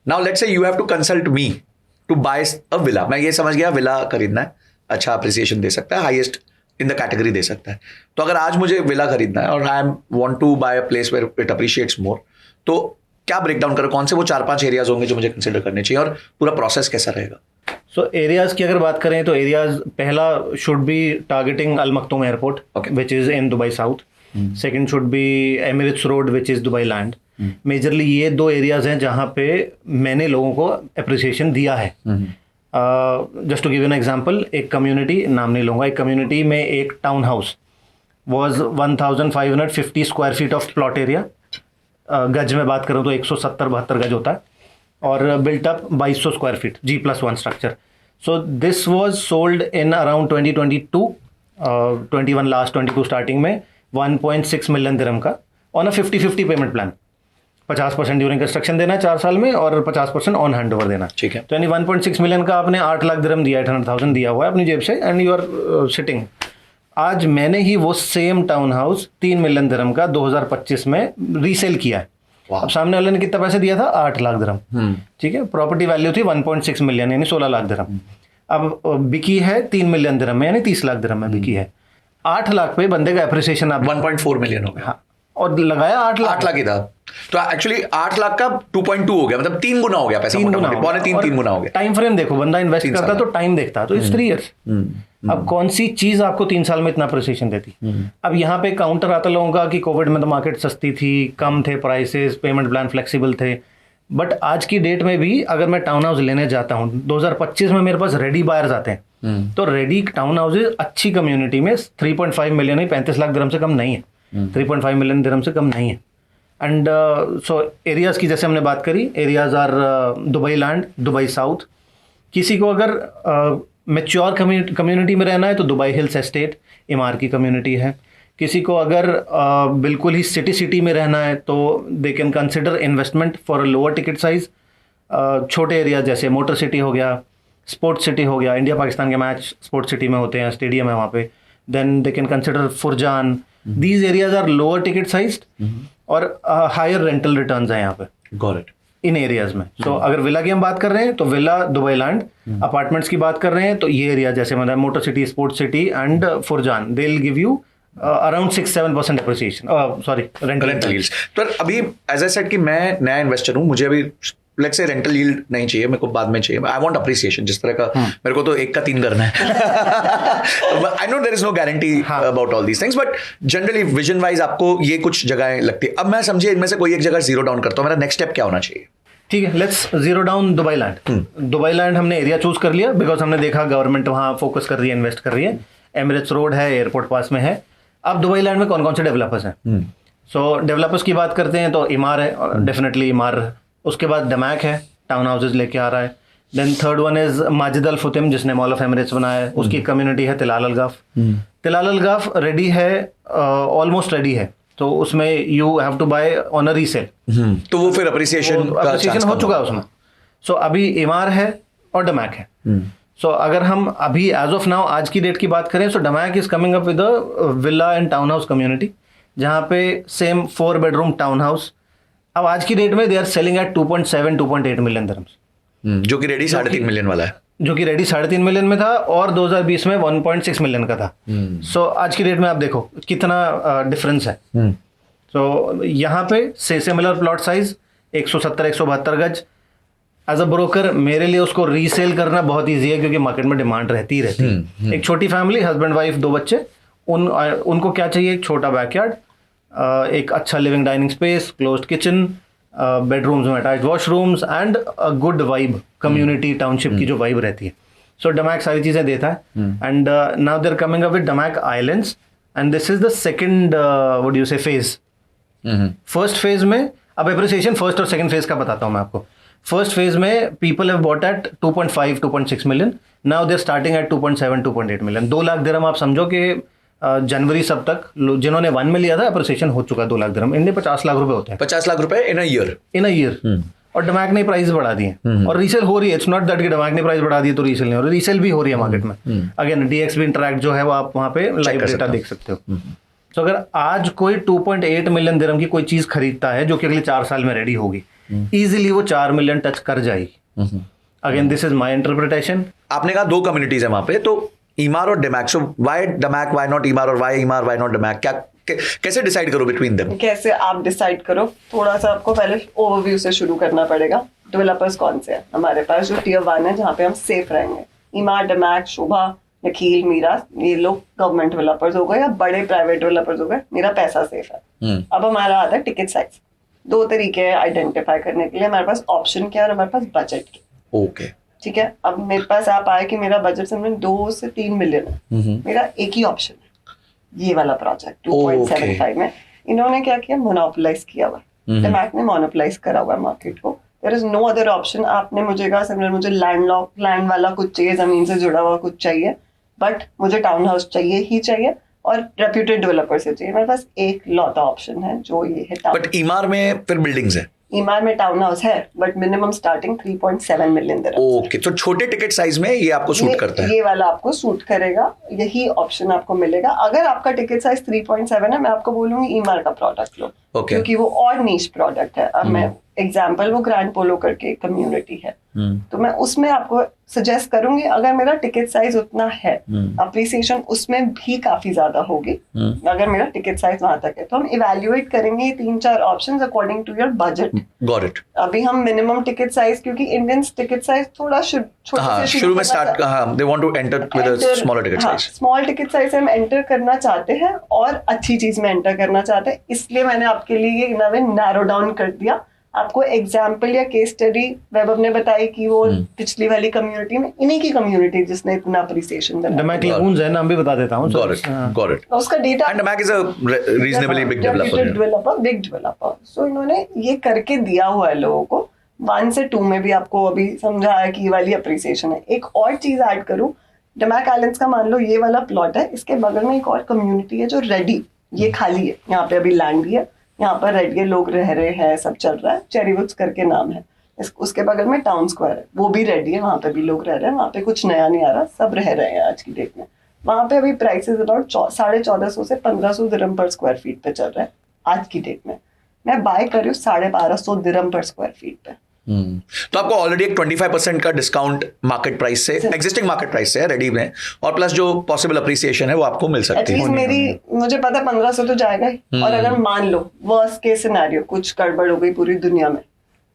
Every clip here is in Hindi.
Now let's say you have to consult me to buy a villa. मैं ये समझ गया विला खरीदना है, अच्छा अप्रिसिएशन दे सकता है, हाईएस्ट इन द कैटेगरी दे सकता है. तो अगर आज मुझे विला खरीदना है और I want to buy a place where it appreciates more, तो क्या ब्रेक डाउन करो, कौन से वो 4-5 एरियाज होंगे जो मुझे कंसिडर करने चाहिए और पूरा प्रोसेस कैसा रहेगा? सो एरियाज की अगर बात करें तो एरियाज, पहला should be targeting Al Maktoum airport which is in Dubai south. Second should be Emirates road which is Dubai land. Majorly ये 2 एरियाज हैं जहाँ पे मैंने लोगों को अप्रिसिएशन दिया है. Just to give an example, एक कम्युनिटी, नाम नहीं लूँगा, एक कम्युनिटी में एक town house was 1550 square feet of plot area. गज में बात करूँ तो 170-72 गज होता है, और built up 2200 square feet G+1 structure. So this was sold in around 2022, 21 last 22 starting में 1.6 मिलियन दिरहम का on a 50-50 payment plan. 50% during construction देना है 4 साल में और 50% ऑन हैंड ओवर देना. ठीक है. तो यानी 1.6 मिलियन का आपने 8 लाख दिरहम दिया, 800,000 दिया हुआ है अपनी जेब से, एंड यू आर सिटिंग. आज मैंने ही वो सेम टाउन हाउस 3 मिलियन दिरहम का 2025 में रीसेल किया है. अब सामने वाले ने कितना पैसे दिया था? 8 लाख दिरहम. ठीक है. प्रॉपर्टी वैल्यू थी 1.6 मिलियन यानी 16 लाख दिरहम. अब बिकी है 3 मिलियन दिरहम में यानी 30 लाख दिरहम में बिकी है. 8 लाख पे बंदे का एप्रिसिएशन आप 1.4 मिलियन हो गया. हाँ, और लगाया 8 लाख ही था. तो एक्चुअली 8 लाख का 2.2 हो गया, मतलब 3 गुना हो गया पैसा. 3 गुना हो गया. टाइम फ्रेम देखो, बंदा इन्वेस्ट करता तो टाइम देखता, तो इट्स 3 इयर्स. अब कौन सी चीज आपको 3 साल में इतना अप्रिसिएशन देती? अब यहाँ पे काउंटर आता लोगों का कि कोविड में तो मार्केट सस्ती थी, कम थे प्राइसेस, पेमेंट प्लान फ्लेक्सिबल थे. बट आज की डेट में भी अगर मैं टाउन हाउस लेने जाता हूँ 2025 में, मेरे पास रेडी बायर्स आते हैं. तो रेडी टाउन हाउसेज अच्छी कम्युनिटी में 3.5 मिलियन ही 35 लाख दिरहम से कम नहीं है. 3.5 मिलियन दिरहम से कम नहीं है. एंड सो एरियाज की जैसे हमने बात करी, areas are Dubai land, Dubai south. किसी को अगर मैच्योर कम्युनिटी में रहना है तो दुबई हिल्स एस्टेट, इमार की कम्युनिटी है. किसी को अगर बिल्कुल ही सिटी में रहना है तो दे can consider investment for a lower ticket size. छोटे एरिया जैसे मोटर सिटी हो गया, स्पोर्ट्स सिटी हो गया, इंडिया पाकिस्तान के मैच स्पोर्ट्स सिटी में होते हैं, स्टेडियम है वहाँ पे. Then they can consider Furjan. These areas are lower ticket sized और हायर रेंटल रिटर्न्स हैं यहाँ पे. Got it. इन एरियाज में. सो अगर विला की हम बात कर रहे हैं तो विला दुबई लैंड. अपार्टमेंट्स की बात कर रहे हैं तो ये एरिया जैसे मतलब Motor City, Sports City and Furjan, they will give you around 6-7% appreciation, sorry rental yields. तो अभी एज आई सेड कि मैं नया इन्वेस्टर हूँ, मुझे अभी लेट्स से रेंटल यील्ड नहीं चाहिए, मेरे को बाद में चाहिए. I want appreciation. जिस तरह का मेरे को तो 1 का 3 करना है. I know there is no guarantee about all these things, but generally vision wise आपको ये कुछ जगहें लगती है. अब मैं समझिए इनमें से कोई एक जगह जीरो डाउन करता हूँ, मेरा नेक्स्ट स्टेप क्या होना चाहिए? ठीक है, let's zero down Dubai land. Dubai land हमने एरिया चूज कर लिया बिकॉज हमने देखा गवर्नमेंट वहाँ फोकस कर रही है, इन्वेस्ट कर रही है. एमिरेट्स रोड है, एयरपोर्ट पास में है. अब दुबई लैंड में कौन कौन से डेवलपर्स हैं? सो डेवलपर्स की बात करते हैं तो इमार है, डेफिनेटली इमार. उसके बाद डमैक है, टाउन हाउसेज लेके आ रहा है. Then third one is Majid Al Futtaim, जिसने मॉल ऑफ एमिरेट्स बनाया है. उसकी कम्युनिटी है Tilal Al Ghaf. Tilal Al Ghaf ready है, ऑलमोस्ट रेडी है. तो उसमें you have to buy on a resale. तो वो फिर अप्रिसिएशन हो चुका है उसमें. सो अभी इमार है और डमैक है. सो अगर हम अभी एज ऑफ नाउ आज की डेट की बात करें, so Damac is coming up with villa and town house community, जहाँ पे सेम 4 बेडरूम टाउन हाउस. अब आज की डेट में they are selling at 2.7-2.8 million dirhams, जो कि रेडी 3.5 मिलियन वाला है, जो कि रेडी 3.5 मिलियन में था और 2020 में 1.6 मिलियन का था. सो आज की डेट में आप देखो कितना डिफरेंस है. सो यहाँ पे सिमिलर प्लॉट साइज 170-172 गज. एज अ ब्रोकर मेरे लिए उसको रीसेल करना बहुत ईजी है क्योंकि मार्केट में डिमांड रहती ही रहती है. एक छोटी फैमिली, हस्बैंड वाइफ 2 बच्चे, उनको क्या चाहिए? एक छोटा बैकयार्ड, एक अच्छा living dining space, closed kitchen, bedrooms में attached washrooms and a good vibe, community township की जो वाइब रहती है. सो डमैक सारी चीज़ें देता है. And now they are coming up with Damac Islands and this is the second what do you say phase. First phase में अब एप्रिसिएशन फर्स्ट और सेकंड फेज का बताता हूँ मैं आपको. फर्स्ट फेज में people have bought at 2.5-2.6 million. Now they are starting at 2.7-2.8 million. 2 lakh दिरहम आप समझो कि जनवरी सब तक जिन्होंने 1 में लिया था अप्रिसिएशन हो चुका है 2 लाख दिरहम. इंडिया 50 लाख रुपए होते हैं. 50 लाख रुपए इन अ ईयर. और डमैक ने प्राइस बढ़ा दी है और रीसेल हो रही है. इट्स नॉट दैट कि डमैक ने प्राइस बढ़ा दी तो रीसेल नहीं हो रही, रीसेल भी हो रही है मार्केट में. अगेन DXB इंटरैक्ट जो है वो आप वहाँ पे लाइव डेटा देख सकते हो. तो अगर आज कोई 2.8 मिलियन दिरहम की कोई चीज खरीदता है जो कि अगले 4 साल में रेडी होगी, इजीली वो 4 मिलियन टच कर जाएगी। Again this is my interpretation. आपने कहा 2 कम्युनिटीज है वहां पे, तो ईमार और डमैक, सो व्हाई डमैक, व्हाई नॉट ईमार, और व्हाई ईमार, व्हाई नॉट डमैक, क्या कैसे डिसाइड करो बिटवीन देम? कैसे आप डिसाइड करो, थोड़ा सा आपको पहले ओवरव्यू से शुरू करना पड़ेगा। डेवलपर्स कौन से हैं हमारे पास जो टियर 1 है, जहाँ पे हम सेफ रहेंगे? ईमार, डमैक, शोभा, निखिल, मीरा, ये लोग गवर्नमेंट डेवलपर्स हो गए या बड़े प्राइवेट डेवलपर्स हो गए, मेरा पैसा सेफ है। अब हमारा आता है टिकट साइज। 2 तरीके हैं आइडेंटिफाई करने के लिए, हमारे पास ऑप्शन क्या है और हमारे पास बजट क्या। ओके, ठीक है, अब मेरे पास आप आए कि मेरा बजट समझ 2 से 3 मिलियन है, मेरा एक ही ऑप्शन है, ये वाला प्रोजेक्ट 2.75 में। इन्होंने क्या किया, मोनोपोलाइज किया हुआ, डमैक ने मोनोपोलाइज करा हुआ मार्केट को। There is no other option. आपने मुझे कहा सिमिलर, मुझे लैंड वाला कुछ चाहिए, जमीन से जुड़ा हुआ कुछ चाहिए, बट मुझे टाउन हाउस चाहिए ही चाहिए और रेप्यूटेड डेवलपर से चाहिए। मेरे पास एक लौता ऑप्शन है जो ये है। बट ईमार में फिर बिल्डिंग्स है? ईमार में टाउन हाउस है but minimum starting 3.7 million. Okay, तो छोटे टिकट साइज में ये आपको सूट करता है? ये वाला आपको सूट करेगा, यही ऑप्शन आपको मिलेगा। अगर आपका टिकट साइज 3.7 है, मैं आपको बोलूंगी ईमार का प्रोडक्ट लो, क्योंकि वो और नीश प्रोडक्ट है। अब मैं एग्जाम्पल, वो ग्रैंड पोलो करके कम्युनिटी है, तो मैं उसमें आपको सजेस्ट करूंगी, अगर मेरा टिकट साइज उतना है, अप्रिसिएशन उसमें भी काफी ज्यादा होगी। अगर मेरा टिकट साइज वहां तक है तो हम इवेल्युएट करेंगे 3-4 options according to your budget. Got it. अभी हम मिनिमम टिकट साइज, क्योंकि इंडियन टिकट साइज थोड़ा छोटे से शुरू में start, they want to enter with a smaller ticket size. Small ticket size से हम एंटर करना चाहते हैं और अच्छी चीज में एंटर करना चाहते हैं, इसलिए मैंने आपके लिए ये नैरो डाउन कर दिया। आपको एग्जाम्पल या केस स्टडी वैभव ने बताई कि वो पिछली वाली कम्युनिटी में, इन्हीं की कम्युनिटी जिसने इतना अप्रिसिएशन दिया। डमैक लगून्स है, नाम भी बता देता हूँ। Got it. उसका data, and Damac is a reasonably big developer, big developer. So इन्होंने ये करके दिया हुआ है लोगों को। 1 से 2 में भी आपको अभी समझाया कि ये वाली अप्रिसिएशन है। एक और चीज ऐड करूं, डमैक आइलैंड्स का मान लो ये वाला प्लॉट है, इसके बगल में एक और कम्युनिटी है जो रेडी, ये खाली है, यहाँ पे अभी लैंड भी है, यहाँ पर रेड के लोग रह रहे हैं, सब चल रहा है, चेरीवुड्स करके नाम है। उसके बगल में टाउन स्क्वायर है, वो भी रेडी है, वहाँ पे भी लोग रह रहे हैं, वहाँ पे कुछ नया नहीं आ रहा, सब रह रहे हैं आज की डेट में। वहाँ पे अभी प्राइसेस अबाउट 1450 से 1500 दिरहम पर स्क्वायर फीट पे चल रहा है आज की डेट में। मैं बाय कर रही हूँ 1250 दिरहम पर स्क्वायर फीट पे। तो आपको ऑलरेडी एक 25% का डिस्काउंट मार्केट प्राइस से, एग्जिस्टिंग मार्केट प्राइस से है रेडी में, और प्लस जो पॉसिबल अप्रिसिएशन है वो आपको मिल सकती है। मेरी मुझे पता 1500 तो जाएगा ही, और अगर मान लो वर्स्ट केस सिनेरियो कुछ गड़बड़ हो गई पूरी दुनिया में,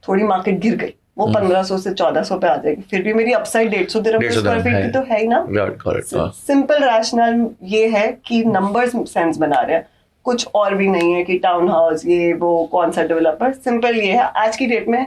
थोड़ी मार्केट गिर गई, वो 1500 से 1400 पे आ जाएगी, फिर भी मेरी अपसाइड 150 दिरहम पर स्क्वायर फीट की तो है ही ना। सिंपल रैशनल ये है कि नंबर्स सेंस बना रहे हैं, कुछ और भी नहीं है कि टाउन हाउस ये वो कौन सा डेवलपर। सिंपल ये है आज की डेट में,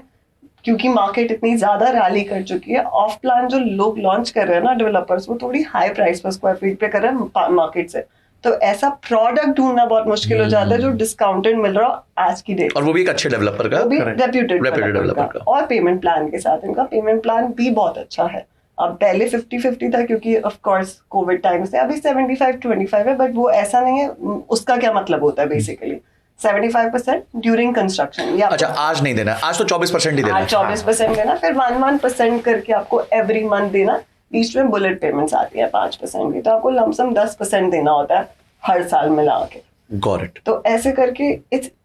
क्योंकि मार्केट इतनी ज्यादा रैली कर चुकी है, ऑफ प्लान जो लोग लॉन्च कर रहे हैं ना डेवलपर्स, वो थोड़ी हाई प्राइस पर स्क्वायर फीट पे कर रहे हैं मार्केट से, तो ऐसा प्रोडक्ट ढूंढना बहुत मुश्किल हो जाता है जो डिस्काउंटेड मिल रहा हो आज की डेट, और वो भी एक अच्छे डेवलपर का, वो भी रेप्यूटेड डेवलपर का, और पेमेंट प्लान के साथ। इनका पेमेंट प्लान भी बहुत अच्छा है। अब पहले 50-50 था क्योंकि ऑफ कोर्स कोविड टाइम से, अभी 75-25 है, बट वो ऐसा नहीं है। उसका क्या मतलब होता है बेसिकली, 75% ड्यूरिंग कंस्ट्रक्शन। अच्छा, आज नहीं देना, आज तो 24% ही देना, आज 24% देना, फिर 1% करके आपको एवरी मंथ देना। बीच में बुलेट पेमेंट्स आती है 5% की, तो आपको लमसम 10% देना होता है हर साल मिला के। Got it. तो ऐसे करके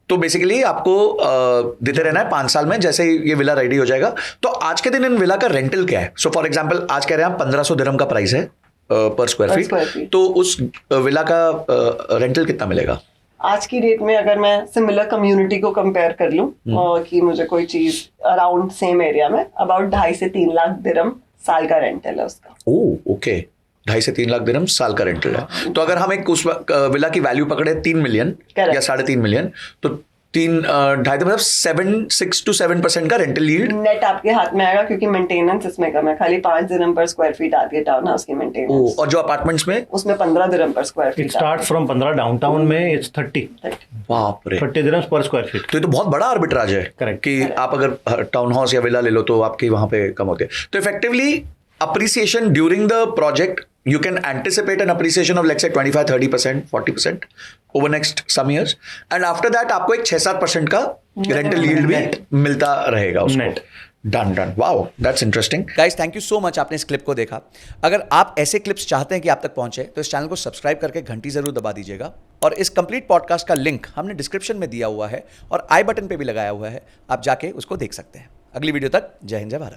तो बेसिकली आपको देते रहना है 5 साल में, जैसे ही ये विला रेडी हो जाएगा। तो आज के दिन इन विला का रेंटल क्या है? सो फॉर एग्जांपल आज कह रहे हैं 1500 दिरहम का प्राइस है पर स्क्वायर फीट, तो उस विला का रेंटल कितना मिलेगा आज की डेट में? अगर मैं सिमिलर कम्युनिटी को कंपेयर कर लूं कि मुझे कोई चीज अराउंड सेम एरिया में, अबाउट 2.5 से 3 लाख दिरहम साल का रेंटल है उसका। ओके, 2.5 से 3 लाख दिरहम साल का रेंटल है। तो अगर हम एक उस विला की वैल्यू पकड़े 3 मिलियन या 3.5 मिलियन, तो 3.5 मतलब 6 to 7% का रेंटल यील्ड नेट आपके हाथ में आएगा, क्योंकि मेंटेनेंस इसमें कम है, खाली 5 दिरहम पर स्क्वायर फीट आती है टाउन हाउस की मेंटेनेंस। और जो अपार्टमेंट्स में उसमें 15 दिरहम पर square feet. It starts from 15, downtown में इट्स 30। बाप रे, 30 दिरहम्स पर स्क्वायर फीट। तो ये तो बहुत बड़ा आर्बिट्राज है। करेक्ट। कि आप अगर टाउन हाउस या विला ले लो तो आपकी वहां पे कम होती है। तो effectively appreciation during the project, you can anticipate an appreciation of let's say 25-30%, 40% over next some years, and after that आपको एक 6-7% का rental yield भी मिलता रहेगा उसको। Done. Wow, that's interesting. Guys, thank you so much, आपने इस क्लिप को देखा। अगर आप ऐसे क्लिप्स चाहते हैं कि आप तक पहुंचे, तो इस चैनल को सब्सक्राइब करके घंटी जरूर दबा दीजिएगा और इस कंप्लीट पॉडकास्ट का लिंक हमने डिस्क्रिप्शन में दिया हुआ है और आई बटन पे भी लगाया हुआ है, आप जाके उसको देख सकते हैं। अगली वीडियो तक जय हिंद जय भारत।